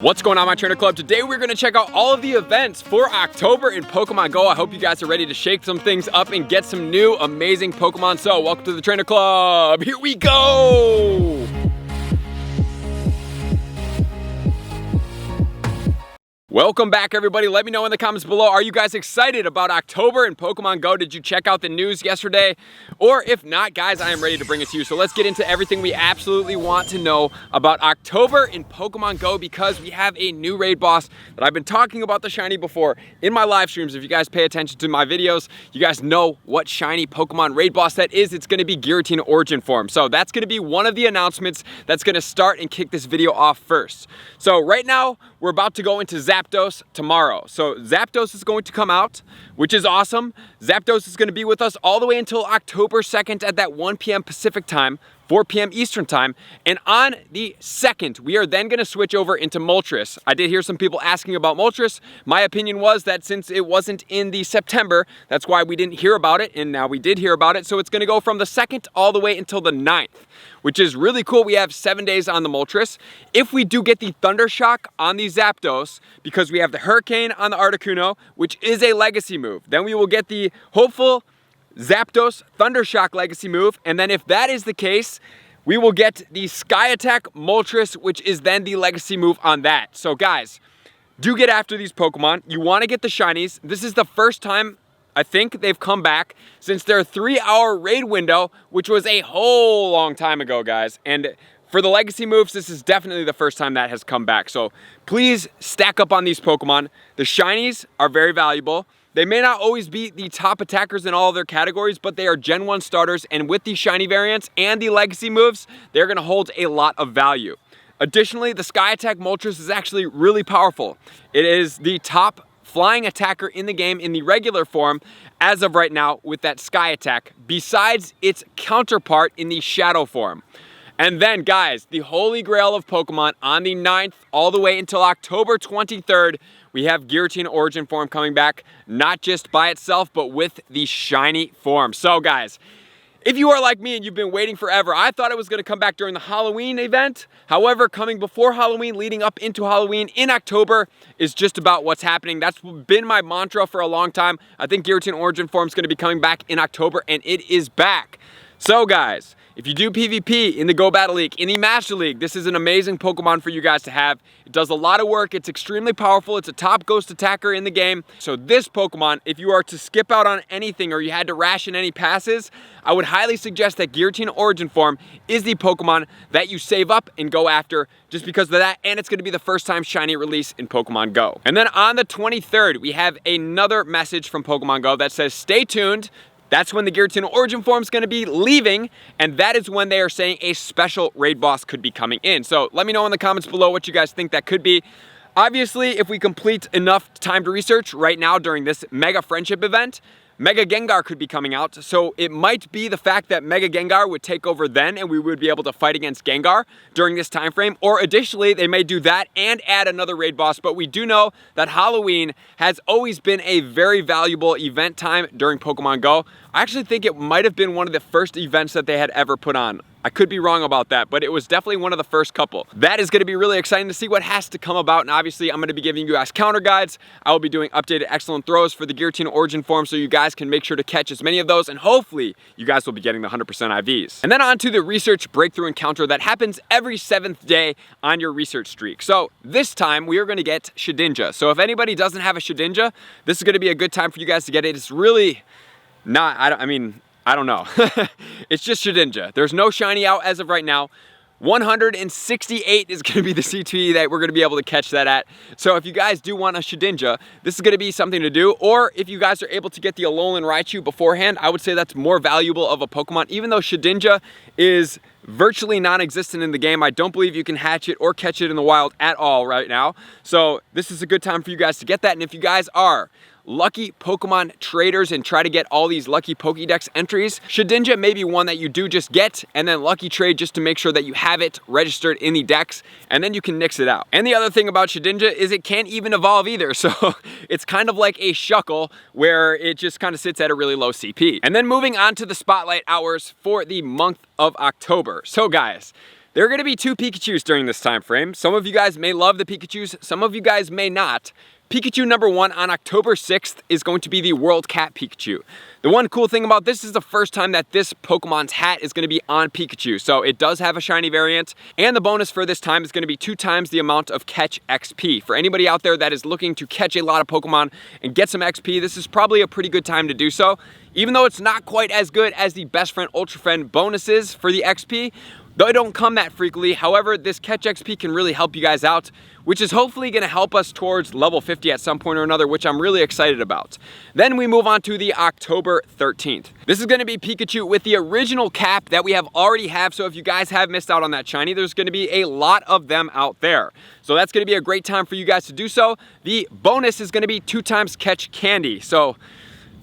What's going on, my trainer club? Today we're going to check out all of the events for October in Pokemon Go. I hope you guys are ready to shake some things up and get some new amazing Pokemon. So welcome to the trainer club. Here we go. Welcome back, everybody. Let me know in the comments below, are you guys excited about October in Pokemon Go? Did you check out the news yesterday? Or if not, guys, I am ready to bring it to you. So let's get into everything we absolutely want to know about October in Pokemon Go, because we have a new raid boss that I've been talking about the shiny before in my live streams. If you guys pay attention to my videos, you guys know what shiny Pokemon raid boss that is. It's going to be Giratina Origin Forme. So that's going to be one of the announcements that's going to start and kick this video off first. So right now, we're about to go into Zapdos tomorrow. So Zapdos is going to come out, which is awesome. Zapdos is going to be with us all the way until October 2nd at that 1 p.m. Pacific time, 4 p.m. Eastern time. And on the 2nd, we are then going to switch over into Moltres. I did hear some people asking about Moltres. My opinion was that since it wasn't in the September, that's why we didn't hear about it. And now we did hear about it. So it's going to go from the 2nd all the way until the 9th, which is really cool. We have 7 days on the Moltres. If we do get the Thunder Shock on the Zapdos, because we have the Hurricane on the Articuno, which is a legacy move, then we will get the hopeful Zapdos Thunder Shock legacy move. And then if that is the case, we will get the Sky Attack Moltres, which is then the legacy move on that. So guys, do get after these Pokemon. You want to get the shinies. This is the first time I think they've come back since their 3-hour raid window, which was a whole long time ago, guys. And for the legacy moves, this is definitely the first time that has come back. So please stack up on these Pokemon. The shinies are very valuable. They may not always be the top attackers in all of their categories, but they are Gen 1 starters. And with these shiny variants and the legacy moves, they're going to hold a lot of value. Additionally, the Sky Attack Moltres is actually really powerful. It is the top flying attacker in the game in the regular form as of right now with that Sky Attack, besides its counterpart in the Shadow form. And then, guys, the holy grail of Pokemon on the 9th all the way until October 23rd, we have Giratina Origin Forme coming back, not just by itself, but with the shiny form. So, guys, if you are like me and you've been waiting forever, I thought it was going to come back during the Halloween event. However, coming before Halloween, leading up into Halloween in October is just about what's happening. That's been my mantra for a long time. I think Giratina Origin Forme is going to be coming back in October, and it is back. So, guys, if you do PvP in the Go Battle League, in the Master League, this is an amazing Pokemon for you guys to have. It does a lot of work. It's extremely powerful. It's a top ghost attacker in the game. So this Pokemon, if you are to skip out on anything or you had to ration any passes, I would highly suggest that Giratina Origin Forme is the Pokemon that you save up and go after just because of that. And it's going to be the first time shiny release in Pokemon Go. And then on the 23rd, we have another message from Pokemon Go that says, stay tuned. That's when the Giratina Origin Forme is going to be leaving, and that is when they are saying a special raid boss could be coming in. So let me know in the comments below what you guys think that could be. Obviously, if we complete enough time to research right now during this Mega Friendship event, Mega Gengar could be coming out. So it might be the fact that Mega Gengar would take over then and we would be able to fight against Gengar during this time frame. Or additionally, they may do that and add another raid boss. But we do know that Halloween has always been a very valuable event time during Pokemon Go. I actually think it might have been one of the first events that they had ever put on. I could be wrong about that, but it was definitely one of the first couple. That is going to be really exciting to see what has to come about, and obviously I'm going to be giving you guys counter guides. I will be doing updated excellent throws for the Giratina Origin Forme so you guys can make sure to catch as many of those, and hopefully you guys will be getting the 100% IVs. And then on to the research breakthrough encounter that happens every 7th day on your research streak. So this time we are going to get Shedinja. So if anybody doesn't have a Shedinja, this is going to be a good time for you guys to get it. It's really not, I don't know. It's just Shidinja. There's no shiny out as of right now. 168 is going to be the CTE that we're going to be able to catch that at. So if you guys do want a Shedinja, this is going to be something to do. Or if you guys are able to get the Alolan Raichu beforehand, I would say that's more valuable of a Pokemon. Even though Shedinja is virtually non-existent in the game, I don't believe you can hatch it or catch it in the wild at all right now. So this is a good time for you guys to get that. And if you guys are lucky Pokemon traders and try to get all these lucky Pokédex entries, Shedinja may be one that you do just get and then lucky trade just to make sure that you have it registered in the dex, and then you can nix it out. And the other thing about Shedinja is it can't even evolve either, so it's kind of like a Shuckle where it just kind of sits at a really low CP. And then moving on to the spotlight hours for the month of October. So guys, There are going to be 2 Pikachus during this time frame. Some of you guys may love the Pikachus, some of you guys may not. Pikachu number 1 on October 6th is going to be the World Cat Pikachu. The one cool thing about this is the first time that this Pokemon's hat is going to be on Pikachu. So it does have a shiny variant, and the bonus for this time is going to be 2 times the amount of catch XP. For anybody out there that is looking to catch a lot of Pokemon and get some XP, this is probably a pretty good time to do so. Even though it's not quite as good as the Best Friend Ultra Friend bonuses for the XP, they don't come that frequently. However, this catch XP can really help you guys out, which is hopefully going to help us towards level 50 at some point or another, which I'm really excited about. Then we move on to the October 13th. This is going to be Pikachu with the original cap that we already have. So if you guys have missed out on that shiny, there's going to be a lot of them out there. So that's going to be a great time for you guys to do so. The bonus is going to be 2 times catch candy. So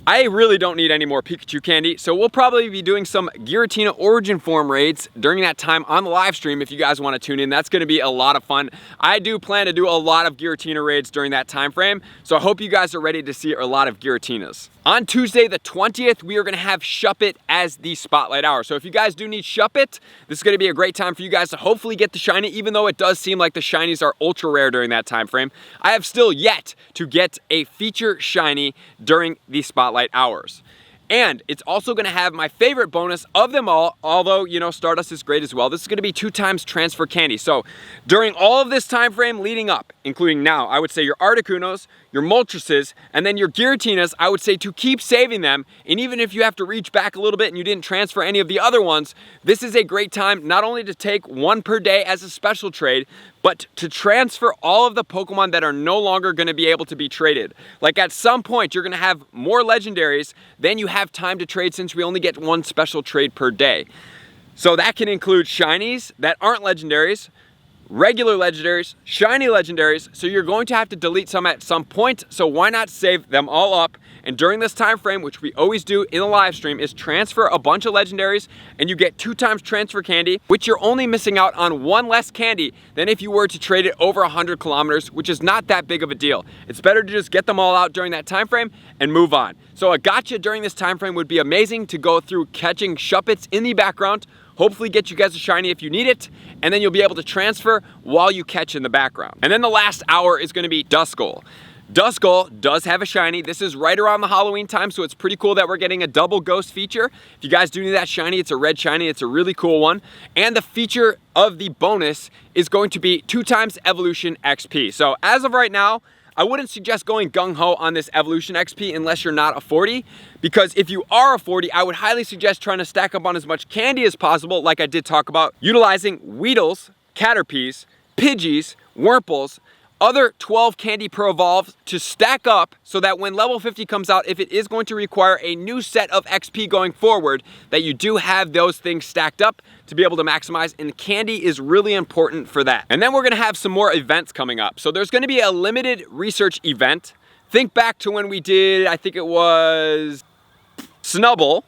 I really don't need any more Pikachu candy, so we'll probably be doing some Giratina Origin Forme raids during that time on the live stream if you guys want to tune in. That's going to be a lot of fun. I do plan to do a lot of Giratina raids during that time frame, so I hope you guys are ready to see a lot of Giratinas. On Tuesday the 20th, we are going to have Shuppett as the spotlight hour. So if you guys do need Shuppett, this is going to be a great time for you guys to hopefully get the shiny, even though it does seem like the shinies are ultra rare during that time frame. I have still yet to get a feature shiny during the spotlight hours. And it's also going to have my favorite bonus of them all, although, you know, Stardust is great as well. This is going to be 2 times transfer candy. So during all of this time frame leading up, including now, I would say your Articunos, your Moltreses, and then your Giratinas, I would say to keep saving them. And even if you have to reach back a little bit and you didn't transfer any of the other ones, this is a great time not only to take 1 per day as a special trade, but to transfer all of the Pokemon that are no longer going to be able to be traded. Like at some point, you're going to have more legendaries than you have time to trade, since we only get 1 special trade per day. So that can include shinies that aren't legendaries, regular legendaries, shiny legendaries. So you're going to have to delete some at some point. So why not save them all up? And during this time frame, which we always do in the live stream, is transfer a bunch of legendaries, and you get 2 times transfer candy, which you're only missing out on 1 less candy than if you were to trade it over 100 kilometers, which is not that big of a deal. It's better to just get them all out during that time frame and move on. So a gotcha during this time frame would be amazing, to go through catching Shuppets in the background, hopefully get you guys a shiny if you need it, and then you'll be able to transfer while you catch in the background. And then the last hour is going to be Duskull. Duskull does have a shiny. This is right around the Halloween time, so it's pretty cool that we're getting a double ghost feature. If you guys do need that shiny, it's a red shiny. It's a really cool one. And the feature of the bonus is going to be 2 times evolution XP. So as of right now, I wouldn't suggest going gung-ho on this evolution XP unless you're not a 40, because if you are a 40, I would highly suggest trying to stack up on as much candy as possible, like I did talk about, utilizing Weedles, Caterpies, Pidgeys, Wurmples, other 12 candy per evolves to stack up, so that when level 50 comes out, if it is going to require a new set of XP going forward, that you do have those things stacked up to be able to maximize, and candy is really important for that. And then we're gonna have some more events coming up. So there's gonna be a limited research event. Think back to when we did, I think it was Snubble.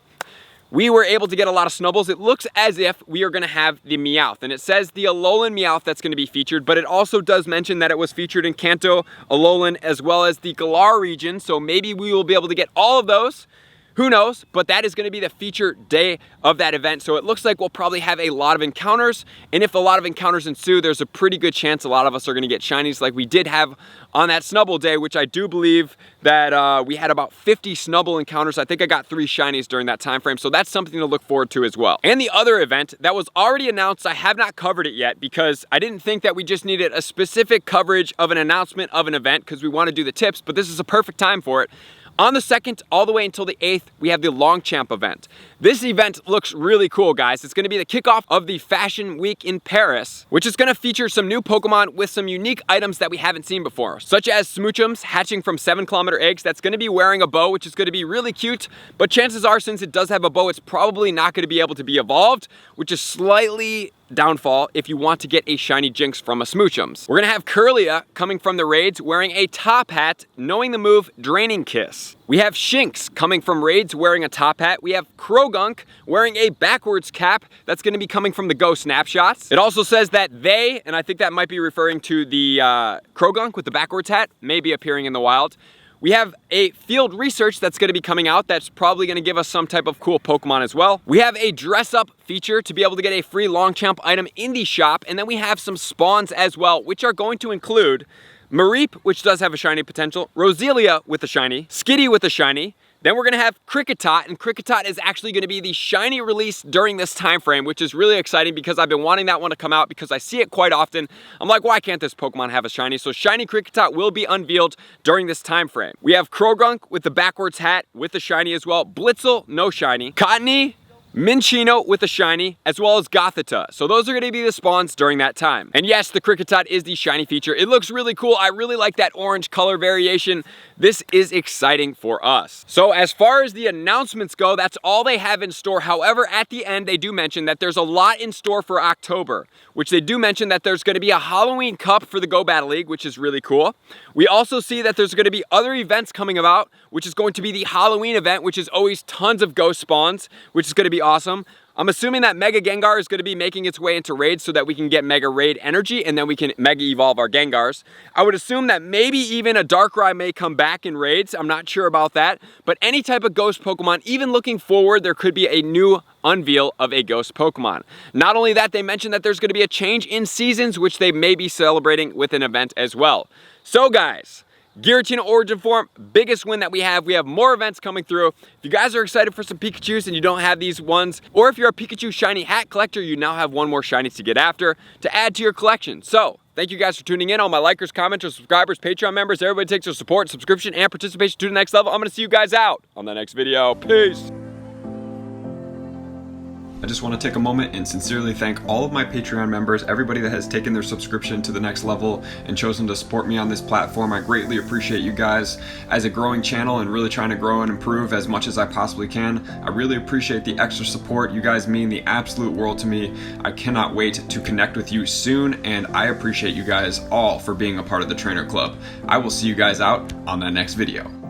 We were able to get a lot of Snubbles. It looks as if we are gonna have the Meowth, and it says the Alolan Meowth that's gonna be featured, but it also does mention that it was featured in Kanto, Alolan, as well as the Galar region, so maybe we will be able to get all of those. Who knows? But that is going to be the feature day of that event. So it looks like we'll probably have a lot of encounters. And if a lot of encounters ensue, there's a pretty good chance a lot of us are going to get shinies like we did have on that Snubble day, which I do believe that we had about 50 Snubble encounters. I think I got 3 shinies during that time frame. So that's something to look forward to as well. And the other event that was already announced, I have not covered it yet because I didn't think that we just needed a specific coverage of an announcement of an event, because we want to do the tips, but this is a perfect time for it. On the 2nd, all the way until the 8th, we have the Longchamp event. This event looks really cool, guys. It's gonna be the kickoff of the Fashion Week in Paris, which is gonna feature some new Pokemon with some unique items that we haven't seen before, such as Smoochums hatching from 7-kilometer eggs that's gonna be wearing a bow, which is gonna be really cute, but chances are, since it does have a bow, it's probably not gonna be able to be evolved, which is slightly downfall if you want to get a shiny Jinx from a Smoochums. We're gonna have Kirlia coming from the raids wearing a top hat, knowing the move Draining Kiss. We have Shinx coming from raids wearing a top hat. We have Krogunk wearing a backwards cap that's gonna be coming from the Go Snapshots. It also says that they, and I think that might be referring to the Krogunk with the backwards hat, may be appearing in the wild. We have a field research that's going to be coming out that's probably going to give us some type of cool Pokemon as well. We have a dress up feature to be able to get a free Longchamp item in the shop. And then we have some spawns as well, which are going to include Mareep, which does have a shiny potential, Roselia with a shiny, Skitty with a shiny. Then we're gonna have Kricketot, and Kricketot is actually gonna be the shiny release during this time frame, which is really exciting because I've been wanting that one to come out because I see it quite often. I'm like, why can't this Pokemon have a shiny? So shiny Kricketot will be unveiled during this time frame. We have Krogunk with the backwards hat with the shiny as well, Blitzel, no shiny, Cottonee, Minchino with a shiny, as well as Gothita. So those are going to be the spawns during that time. And yes, the Kricketot is the shiny feature. It looks really cool. I really like that orange color variation. This is exciting for us. So as far as the announcements go, that's all they have in store. However, at the end, they do mention that there's a lot in store for October, which they do mention that there's going to be a Halloween Cup for the Go Battle League, which is really cool. We also see that there's going to be other events coming about, which is going to be the Halloween event, which is always tons of ghost spawns, which is going to be awesome. I'm assuming that Mega Gengar is going to be making its way into raids so that we can get Mega Raid energy and then we can Mega Evolve our Gengars. I would assume that maybe even a Darkrai may come back in raids. I'm not sure about that. But any type of ghost Pokemon, even looking forward, there could be a new unveil of a ghost Pokemon. Not only that, they mentioned that there's going to be a change in seasons, which they may be celebrating with an event as well. So guys, Giratina Origin Forme, biggest win that we have. We have more events coming through. If you guys are excited for some Pikachus and you don't have these ones, or if you're a Pikachu shiny hat collector, you now have one more shiny to get after to add to your collection. So, thank you guys for tuning in. All my likers, commenters, subscribers, Patreon members, everybody takes their support, subscription, and participation to the next level. I'm gonna see you guys out on the next video. Peace. I just want to take a moment and sincerely thank all of my Patreon members, everybody that has taken their subscription to the next level and chosen to support me on this platform. I greatly appreciate you guys. As a growing channel and really trying to grow and improve as much as I possibly can, I really appreciate the extra support. You guys mean the absolute world to me. I cannot wait to connect with you soon, and I appreciate you guys all for being a part of the Trainer Club. I will see you guys out on the next video.